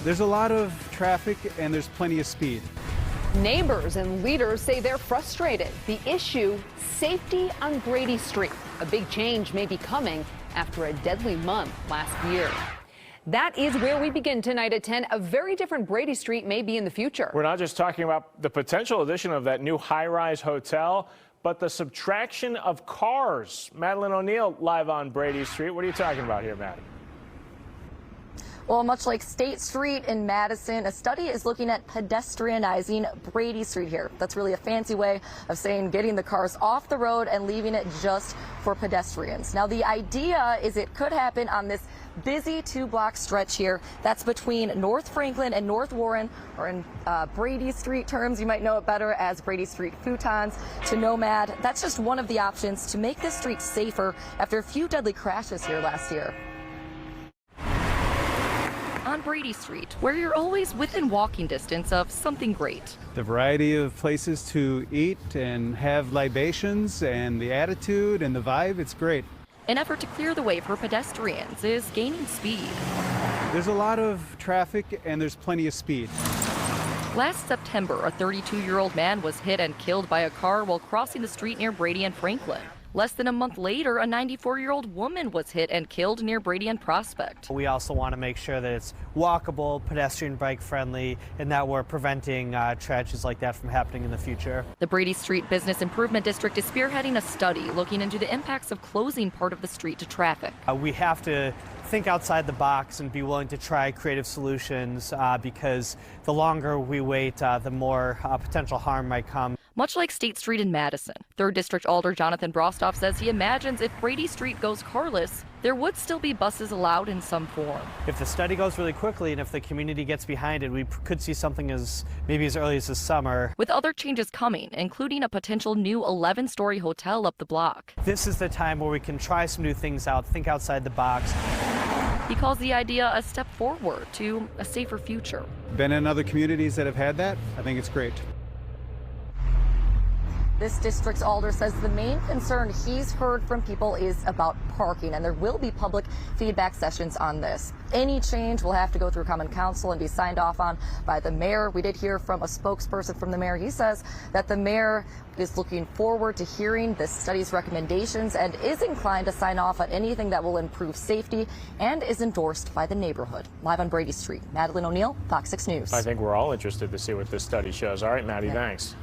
There's a lot of traffic and there's plenty of speed. Neighbors and leaders say they're frustrated. The issue, safety on Brady Street. A big change may be coming after a deadly month last year. That is where we begin tonight at 10. A very different Brady Street may be in the future. We're not just talking about the potential addition of that new high-rise hotel, but the subtraction of cars. Madeline O'Neill live on Brady Street. What are you talking about here, Matt? Well, much like State Street in Madison, a study is looking at pedestrianizing Brady Street here. That's really a fancy way of saying getting the cars off the road and leaving it just for pedestrians. Now, the idea is it could happen on this busy 2-block stretch here. That's between North Franklin and North Warren, or in Brady Street terms, you might know it better as Brady Street Futons to Nomad. That's just one of the options to make this street safer after a few deadly crashes here last year. On Brady Street, where you're always within walking distance of something great. The variety of places to eat and have libations and the attitude and the vibe, it's great. An effort to clear the way for pedestrians is gaining speed. There's a lot of traffic and there's plenty of speed. Last September, a 32-year-old man was hit and killed by a car while crossing the street near Brady and Franklin. Less than a month later, a 94-year-old woman was hit and killed near Brady and Prospect. We also want to make sure that it's walkable, pedestrian bike friendly, and that we're preventing tragedies like that from happening in the future. The Brady Street Business Improvement District is spearheading a study looking into the impacts of closing part of the street to traffic. We have to think outside the box and be willing to try creative solutions because the longer we wait, the more potential harm might come. Much like State Street in Madison, 3rd District Alder Jonathan Brostoff says he imagines if Brady Street goes carless, there would still be buses allowed in some form. If the study goes really quickly and if the community gets behind it, we could see something as maybe as early as this summer. With other changes coming, including a potential new 11-story hotel up the block. This is the time where we can try some new things out, think outside the box. He calls the idea a step forward to a safer future. Been in other communities that have had that. I think it's great. This district's alder says the main concern he's heard from people is about parking, and there will be public feedback sessions on this. Any change will have to go through Common Council and be signed off on by the mayor. We did hear from a spokesperson from the mayor. He says that the mayor is looking forward to hearing this study's recommendations and is inclined to sign off on anything that will improve safety and is endorsed by the neighborhood. Live on Brady Street, Madeline O'Neill, FOX 6 News. I think we're all interested to see what this study shows. All right, Maddie, thanks.